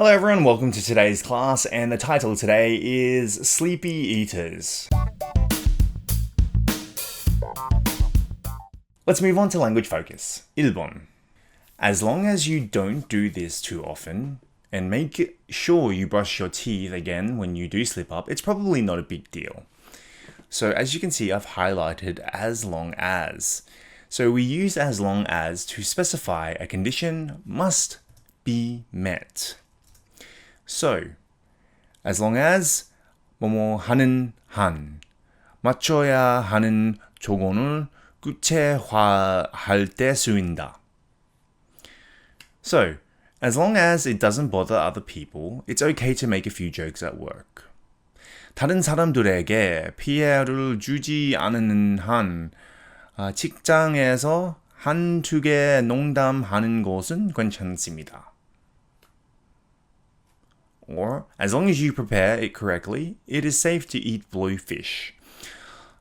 Hello everyone, welcome to today's class, and the title today is Sleepy Eaters. Let's move on to language focus. 1번. As long as you don't do this too often, and make sure you brush your teeth again when you do slip up, it's probably not a big deal. So as you can see, I've highlighted as long as. So we use as long as to specify a condition must be met. So, as long as 뭐뭐 하는 한 맞춰야 하는 조건을 구체화할 때 쓰인다. So, as long as it doesn't bother other people, it's okay to make a few jokes at work. 다른 사람들에게 피해를 주지 않는 한 직장에서 한두 개 농담하는 것은 괜찮습니다. Or, as long as you prepare it correctly, it is safe to eat bluefish.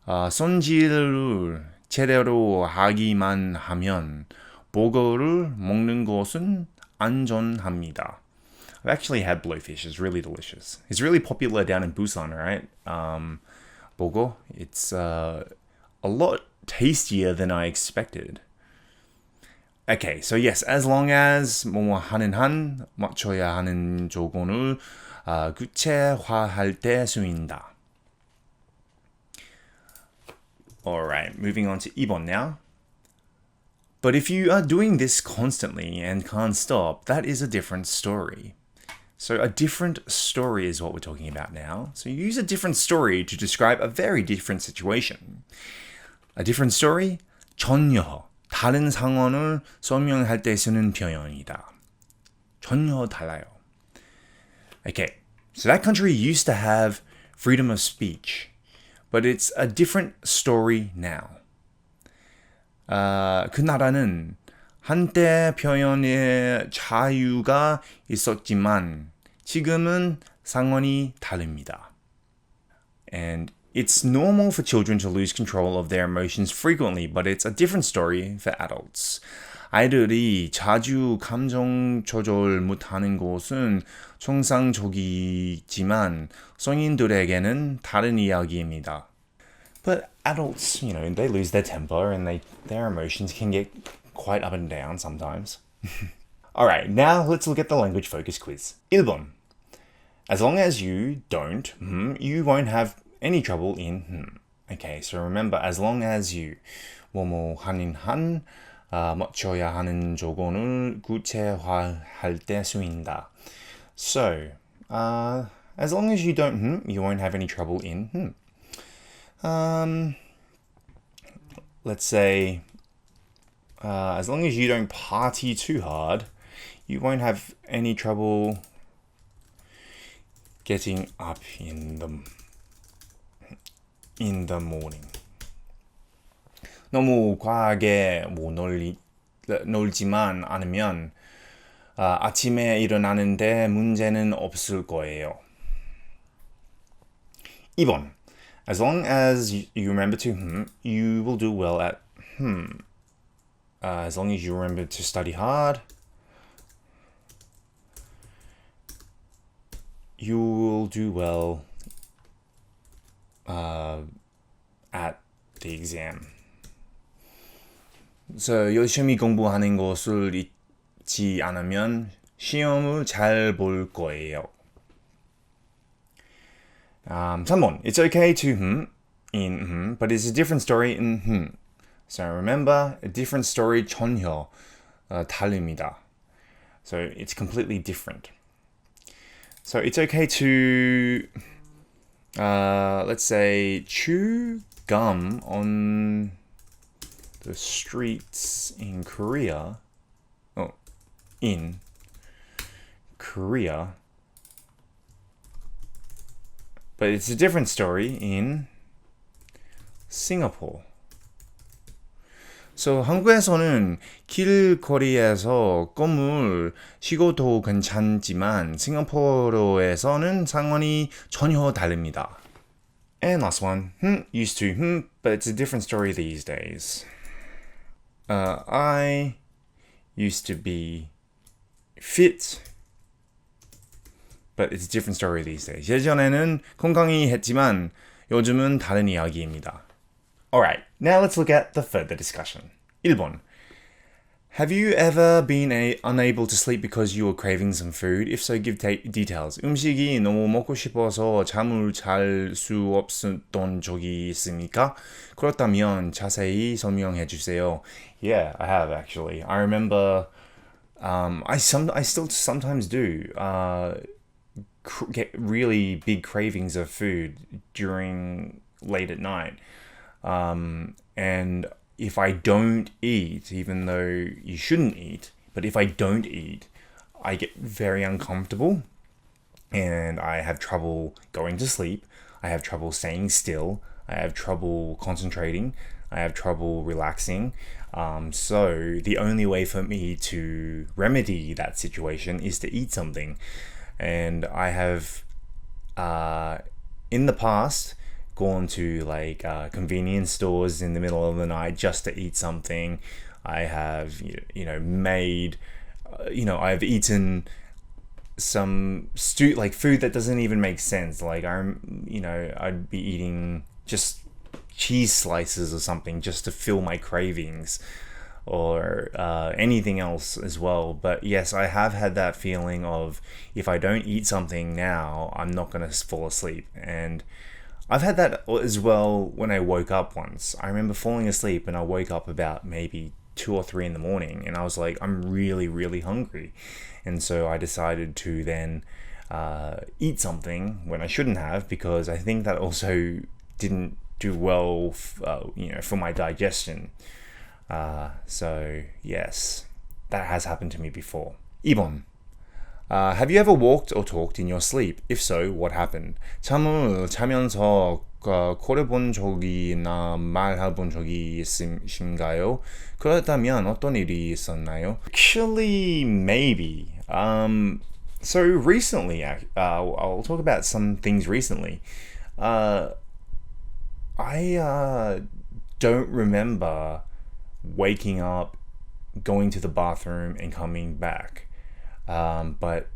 손질을 제대로 하기만 하면 보고를 먹는 것은 안전합니다. I've actually had bluefish. It's really delicious. It's really popular down in Busan, right? 보고. It's a lot tastier than I expected. Okay, so yes, as long as 뭐뭐 하는 한 맞춰야 하는 조건을 구체화할 때 쓰인다. Alright, moving on to 2번 now. But if you are doing this constantly and can't stop, that is a different story. So a different story is what we're talking about now. So you use a different story to describe a very different situation. A different story? 전혀. 다른 상황을 설명할 때 쓰는 표현이다. 전혀 달라요. Okay, so that country used to have freedom of speech, but it's a different story now. 그 나라는 한때 표현의 자유가 있었지만 지금은 상황이 다릅니다. And it's normal for children to lose control of their emotions frequently, but it's a different story for adults. 아이들이 자주 감정 조절 못하는 것은 정상적이지만 성인들에게는 다른 이야기입니다. But adults, they lose their temper and their emotions can get quite up and down sometimes. Alright, now let's look at the language focus quiz. 1번. As long as you don't, you won't have any trouble in Okay, so remember, as long as you 뭐뭐 하는 한 맞춰야 하는 조건을 구체화할 때 쓰인다. So, as long as you don't you won't have any trouble in let's say, as long as you don't party too hard, you won't have any trouble getting up in the morning. 너무 과하게 놀지만 않으면 아침에 일어나는데 문제는 없을 거예요. 2번. As long as you remember to you will do well at as long as you remember to study hard, you will do well at the exam. So, 열심히 공부하는 것을 잊지 않으면 시험을 잘 볼 거예요. 3번. It's okay to in but it's a different story in So remember, a different story 전혀 다릅니다. So it's completely different. So it's okay to let's say chew gum on the streets in Korea. In Korea. But it's a different story in Singapore. So 한국에서는 길거리에서 껌을 쉬고도 괜찮지만 싱가포르에서는 상황이 전혀 다릅니다. And last one, used to, but it's a different story these days. I used to be fit but it's a different story these days. 예전에는 건강히 했지만 요즘은 다른 이야기입니다. Alright, now let's look at the further discussion. 1번. Have you ever been unable to sleep because you were craving some food? If so, give details. 음식이 너무 먹고 싶어서 잠을 잘 수 없었던 적이 있습니까? 그렇다면 자세히 설명해 주세요. Yeah, I have actually. I remember I still sometimes do get really big cravings of food during late at night. And if I don't eat, even though you shouldn't eat, but if I don't eat, I get very uncomfortable and I have trouble going to sleep. I have trouble staying still. I have trouble concentrating. I have trouble relaxing. So the only way for me to remedy that situation is to eat something. And I have, in the past, gone to like convenience stores in the middle of the night just to eat something. I have, made, I've eaten some like food that doesn't even make sense. Like I'd be eating just cheese slices or something just to fill my cravings, or anything else as well. But yes, I have had that feeling of if I don't eat something now, I'm not gonna fall asleep. And I've had that as well when I woke up once. I remember falling asleep and I woke up about maybe 2 or 3 in the morning and I was like, I'm really, really hungry. And so I decided to then eat something when I shouldn't have, because I think that also didn't do well for my digestion. So yes, that has happened to me before. 2번. Have you ever walked or talked in your sleep? If so, what happened? 잠을 자면서 걸어본 적이나 말해본 적이 있으신가요? 그렇다면 어떤 일이 있었나요? Actually, maybe. So recently, I'll talk about some things recently. I don't remember waking up, going to the bathroom, and coming back. But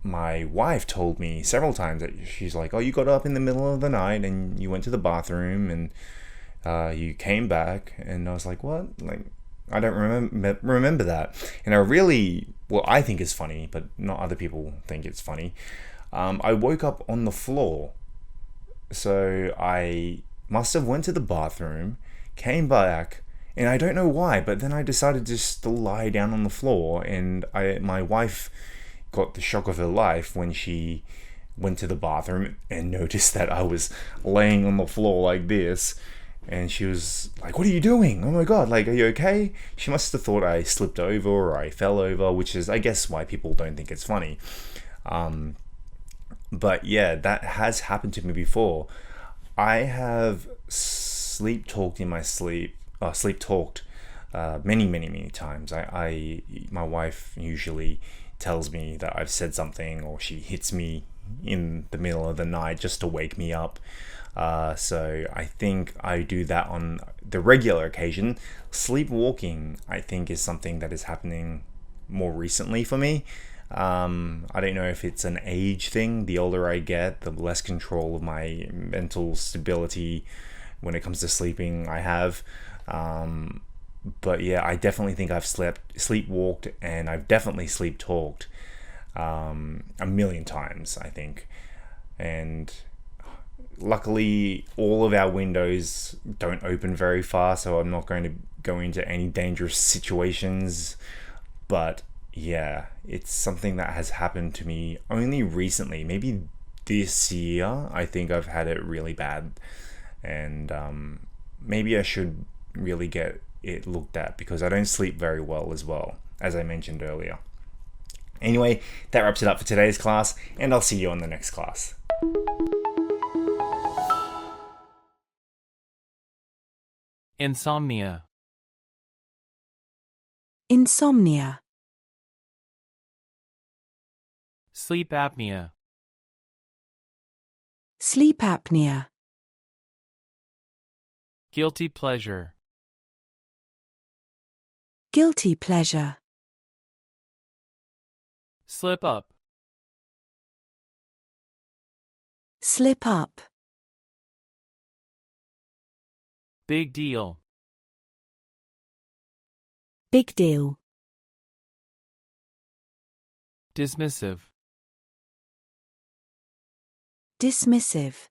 my wife told me several times that she's like, oh, you got up in the middle of the night and you went to the bathroom and you came back. And I was like, what? Like, I don't remember that. And I think it's funny, but not other people think it's funny. I woke up on the floor. So I must have went to the bathroom, came back, and I don't know why, but then I decided just to lie down on the floor, and my wife got the shock of her life when she went to the bathroom and noticed that I was laying on the floor like this, and she was like, what are you doing? Oh my god, like, are you okay? She must have thought I slipped over or I fell over, which is, I guess, why people don't think it's funny. But yeah, that has happened to me before. I have sleep talked in my sleep. Sleep talked many times. My wife usually tells me that I've said something, or she hits me in the middle of the night just to wake me up. So I think I do that on the regular occasion. Sleepwalking, I think, is something that is happening more recently for me. I don't know if it's an age thing. The older I get, the less control of my mental stability when it comes to sleeping I have. But yeah, I definitely think I've sleepwalked, and I've definitely sleep talked a million times, I think. And luckily, all of our windows don't open very far, so I'm not going to go into any dangerous situations. But yeah, it's something that has happened to me only recently. Maybe this year, I think I've had it really bad. And maybe I should really get it looked at, because I don't sleep very well as well, as I mentioned earlier. Anyway, that wraps it up for today's class, and I'll see you on the next class. Insomnia. Insomnia. Sleep apnea. Sleep apnea. Guilty pleasure. Guilty pleasure. Slip up. slip up, Big deal. big deal, Dismissive. dismissive.